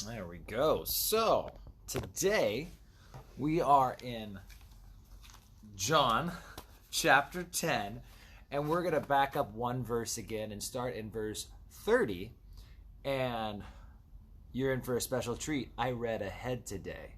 There we go. So, today we are in John chapter 10, and we're going to back up one verse again and start in verse 30. And you're in for a special treat. I read ahead today.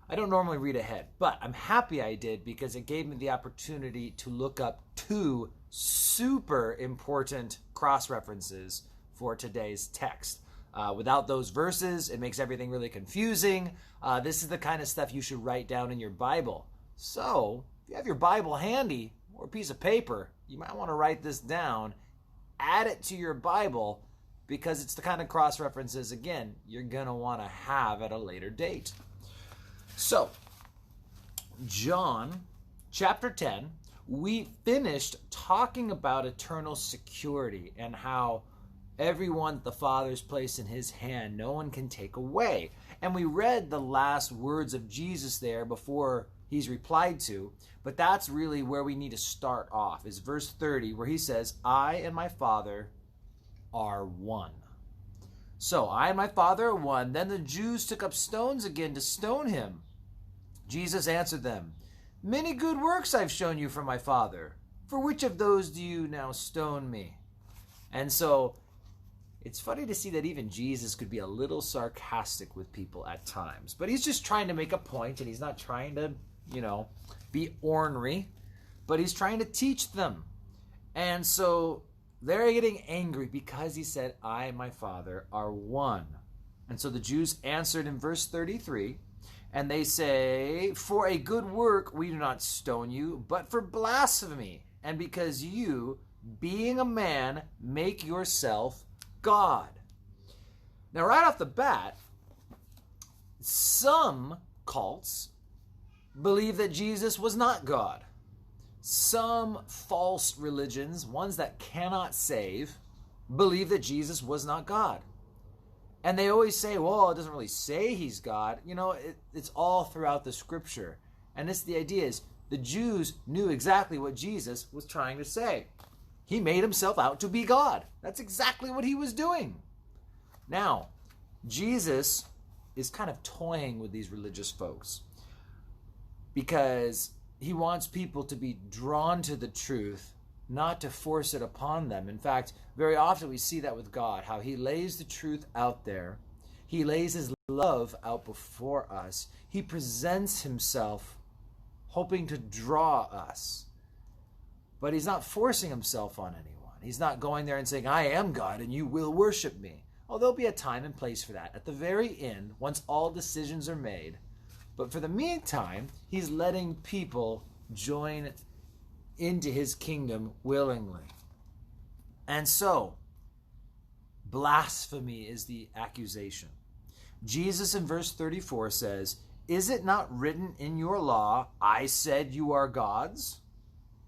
I don't normally read ahead, but I'm happy I did because it gave me the opportunity to look up two super important cross references for today's text. Without those verses, it makes everything really confusing. This is the kind of stuff you should write down in your Bible. So, if you have your Bible handy or a piece of paper, you might want to write this down, add it to your Bible, because it's the kind of cross references, again, you're going to want to have at a later date. So, John chapter 10, we finished talking about eternal security and how everyone the Father's placed in his hand, no one can take away. And we read the last words of Jesus there before he's replied to, but that's really where we need to start off, is verse 30, where he says, I and my Father are one. So, I and my Father are one. Then the Jews took up stones again to stone him. Jesus answered them, Many good works I've shown you from my Father. For which of those do you now stone me? And so, it's funny to see that even Jesus could be a little sarcastic with people at times. But he's just trying to make a point, and he's not trying to, be ornery. But he's trying to teach them. And so they're getting angry because he said, I and my Father are one. And so the Jews answered in verse 33, and they say, For a good work we do not stone you, but for blasphemy, and because you, being a man, make yourself God. Now, right off the bat, some cults believe that Jesus was not God. Some false religions, ones that cannot save, believe that Jesus was not God. And they always say, well, it doesn't really say he's God. It's all throughout the scripture. And the idea is, the Jews knew exactly what Jesus was trying to say. He made himself out to be God. That's exactly what he was doing. Now, Jesus is kind of toying with these religious folks because he wants people to be drawn to the truth, not to force it upon them. In fact, very often we see that with God, how he lays the truth out there. He lays his love out before us. He presents himself hoping to draw us. But he's not forcing himself on anyone. He's not going there and saying, I am God and you will worship me. Oh, there'll be a time and place for that at the very end, once all decisions are made. But for the meantime, he's letting people join into his kingdom willingly. And so, blasphemy is the accusation. Jesus in verse 34 says, Is it not written in your law, I said you are gods?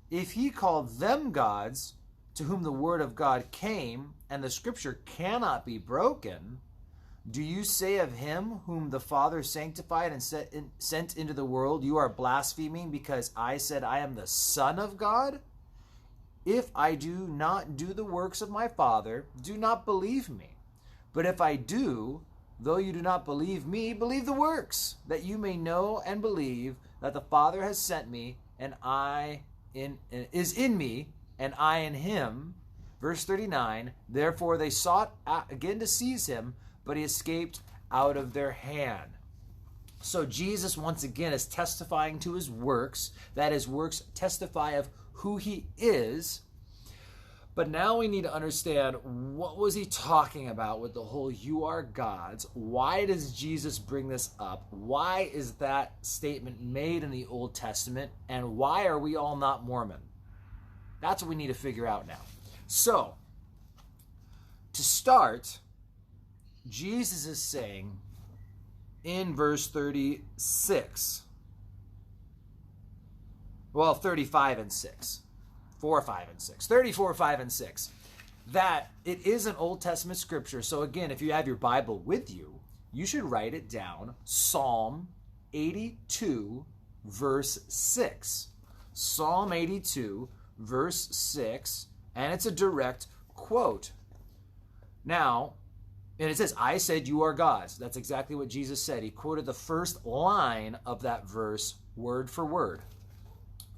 If he called them gods, to whom the word of God came, and the scripture cannot be broken, do you say of him whom the Father sanctified and sent into the world, you are blaspheming because I said I am the Son of God? If I do not do the works of my Father, do not believe me. But if I do, though you do not believe me, believe the works, that you may know and believe that the Father has sent me, and is in me, and I in him. Verse 39, Therefore they sought again to seize him, but he escaped out of their hand. So Jesus once again is testifying to his works, that his works testify of who he is. But now we need to understand, what was he talking about with the whole you are gods? Why does Jesus bring this up? Why is that statement made in the Old Testament? And why are we all not Mormon? That's what we need to figure out now. So, to start, Jesus is saying in verse 36, 35 and 6, 4, 5, and 6, 34, 5, and 6, that it is an Old Testament scripture. So again, if you have your Bible with you, you should write it down, Psalm 82, verse 6. Psalm 82, verse 6, and it's a direct quote. Now, And it says, I said you are gods. That's exactly what Jesus said. He quoted the first line of that verse word for word.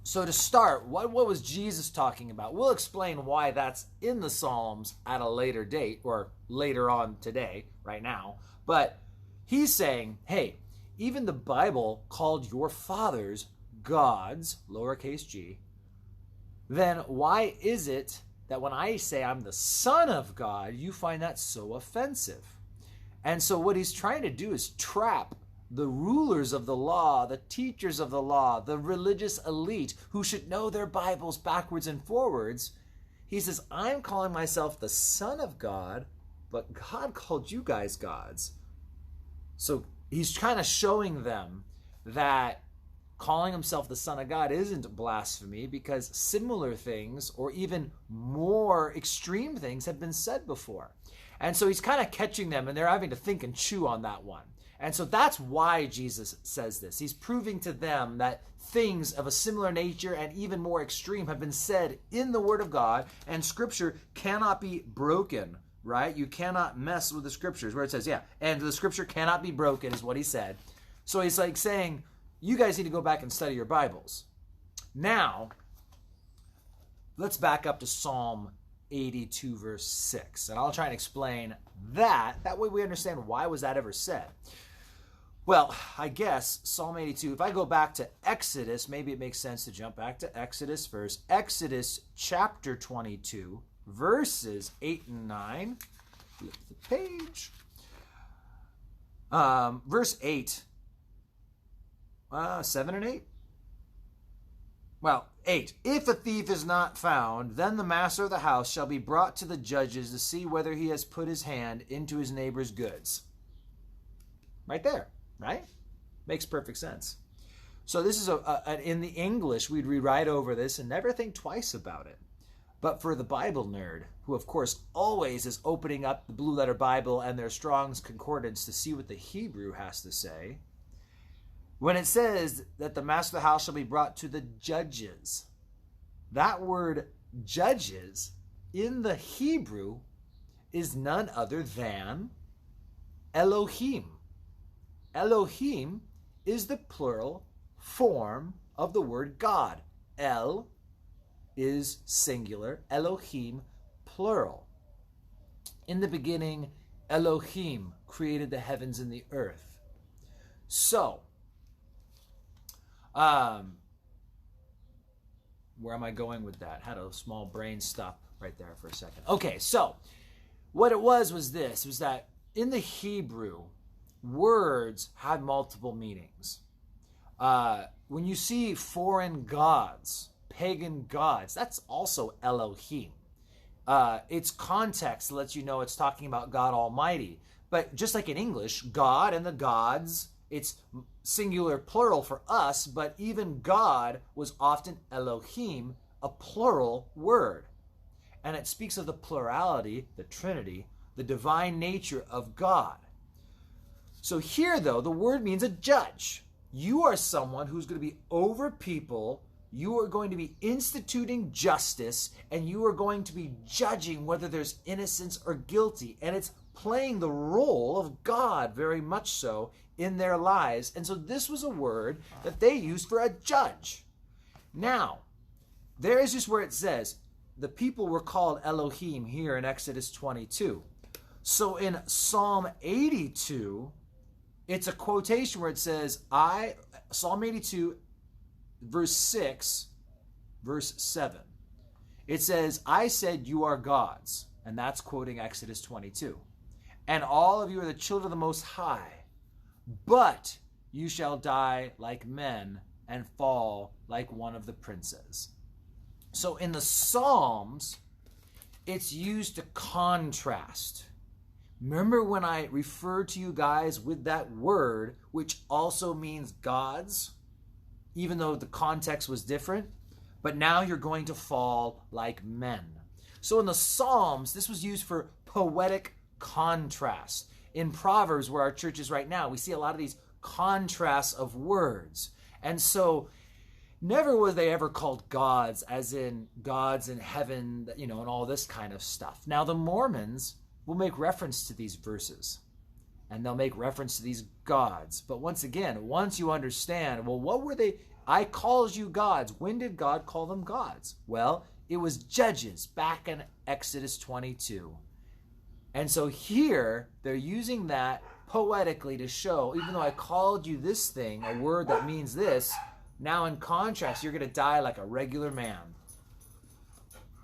So to start, what was Jesus talking about? We'll explain why that's in the Psalms at a later date, or later on today, right now. But he's saying, hey, even the Bible called your fathers gods, lowercase g. Then why is it that when I say I'm the Son of God, you find that so offensive? And so what he's trying to do is trap the rulers of the law, the teachers of the law, the religious elite who should know their Bibles backwards and forwards. He says, I'm calling myself the Son of God, but God called you guys gods. So he's kind of showing them that calling himself the Son of God isn't blasphemy, because similar things, or even more extreme things, have been said before. And so he's kind of catching them, and they're having to think and chew on that one. And so that's why Jesus says this. He's proving to them that things of a similar nature and even more extreme have been said in the Word of God, and Scripture cannot be broken, right? You cannot mess with the Scriptures, where it says, and the Scripture cannot be broken is what he said. So he's like saying, you guys need to go back and study your Bibles. Now, let's back up to Psalm 82, verse 6. And I'll try and explain that. That way we understand why was that ever said. Well, I guess Psalm 82, if I go back to Exodus, maybe it makes sense to jump back to Exodus first. Exodus chapter 22, verses 8 and 9. Flip the page. Verse 8. 7 and 8? Well, 8. If a thief is not found, then the master of the house shall be brought to the judges to see whether he has put his hand into his neighbor's goods. Right there, right? Makes perfect sense. So this is in the English, we'd rewrite over this and never think twice about it. But for the Bible nerd, who of course always is opening up the Blue Letter Bible and their Strong's Concordance to see what the Hebrew has to say, when it says that the master of the house shall be brought to the judges, that word judges in the Hebrew is none other than Elohim. Elohim is the plural form of the word God. El is singular, Elohim plural. In the beginning, Elohim created the heavens and the earth. So, where am I going with that? Had a small brain stop right there for a second. Okay, so what it was this, was that in the Hebrew, words had multiple meanings. When you see foreign gods, pagan gods, that's also Elohim. Its context lets you know it's talking about God Almighty. But just like in English, God and the gods, it's singular plural for us, but even God was often Elohim, a plural word. And it speaks of the plurality, the Trinity, the divine nature of God. So here, though, the word means a judge. You are someone who's going to be over people. You are going to be instituting justice, and you are going to be judging whether there's innocence or guilty. And it's playing the role of God very much so in their lives. And so this was a word that they used for a judge. Now, there is just where it says the people were called Elohim here in Exodus 22. So in Psalm 82, it's a quotation where it says, Psalm 82, verse 6, verse 7. It says, I said you are gods. And that's quoting Exodus 22. And all of you are the children of the Most High. But you shall die like men and fall like one of the princes. So in the Psalms, it's used to contrast. Remember when I referred to you guys with that word, which also means gods, even though the context was different? But now you're going to fall like men. So in the Psalms, this was used for poetic contrast. In Proverbs, where our church is right now, we see a lot of these contrasts of words. And so never were they ever called gods, as in gods in heaven, and all this kind of stuff. Now the Mormons, will make reference to these verses. And they'll make reference to these gods. But once again, once you understand, well, what were they? I called you gods. When did God call them gods? Well, it was judges back in Exodus 22. And so here, they're using that poetically to show, even though I called you this thing, a word that means this, now in contrast, you're going to die like a regular man.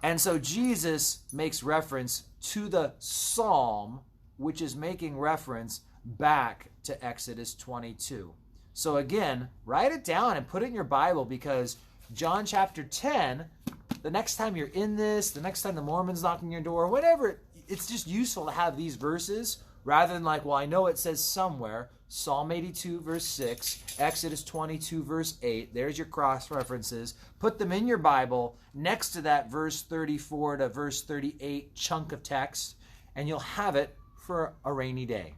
And so Jesus makes reference to the psalm, which is making reference back to Exodus 22. So again, write it down and put it in your Bible, because John chapter 10, the next time you're in this, the next time the Mormon's knocking your door, whatever, it's just useful to have these verses rather than like, well, I know it says somewhere, Psalm 82 verse 6, Exodus 22 verse 8, there's your cross references. Put them in your Bible next to that verse 34 to verse 38 chunk of text, and you'll have it for a rainy day.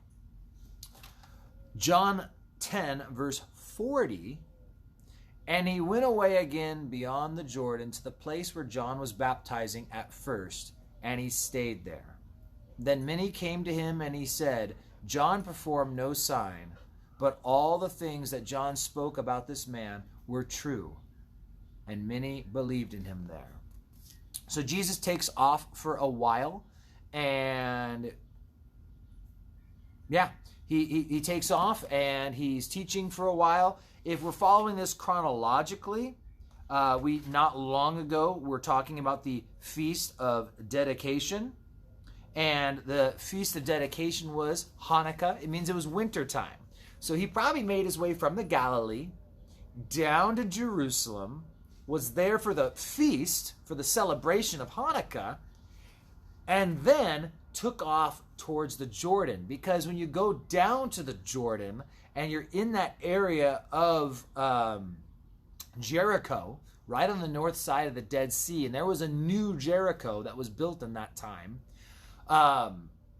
John 10 verse 40, and he went away again beyond the Jordan to the place where John was baptizing at first, and he stayed there. Then many came to him, and he said, John performed no sign, but all the things that John spoke about this man were true, and many believed in him there. So Jesus takes off for a while, and he takes off, and he's teaching for a while. If we're following this chronologically, we not long ago were talking about the Feast of Dedication. And the Feast of Dedication was Hanukkah. It means it was winter time. So he probably made his way from the Galilee down to Jerusalem, was there for the feast, for the celebration of Hanukkah, and then took off towards the Jordan. Because when you go down to the Jordan and you're in that area of Jericho, right on the north side of the Dead Sea, and there was a new Jericho that was built in that time,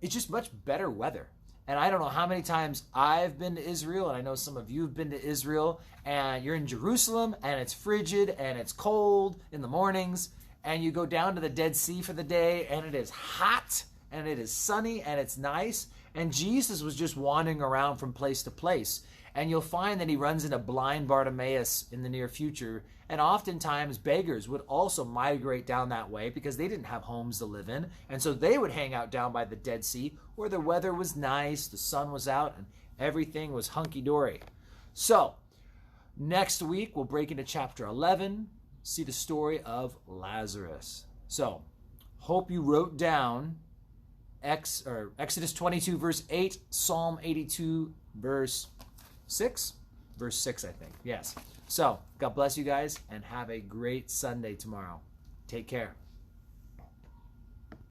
it's just much better weather. And I don't know how many times I've been to Israel, and I know some of you have been to Israel, and you're in Jerusalem, and it's frigid, and it's cold in the mornings, and you go down to the Dead Sea for the day, and it is hot, and it is sunny, and it's nice. And Jesus was just wandering around from place to place. And you'll find that he runs into blind Bartimaeus in the near future. And oftentimes beggars would also migrate down that way because they didn't have homes to live in. And so they would hang out down by the Dead Sea where the weather was nice, the sun was out, and everything was hunky-dory. So next week we'll break into chapter 11, see the story of Lazarus. So hope you wrote down Exodus 22 verse 8, Psalm 82 verse 6? Verse 6, I think. Yes. So, God bless you guys, and have a great Sunday tomorrow. Take care.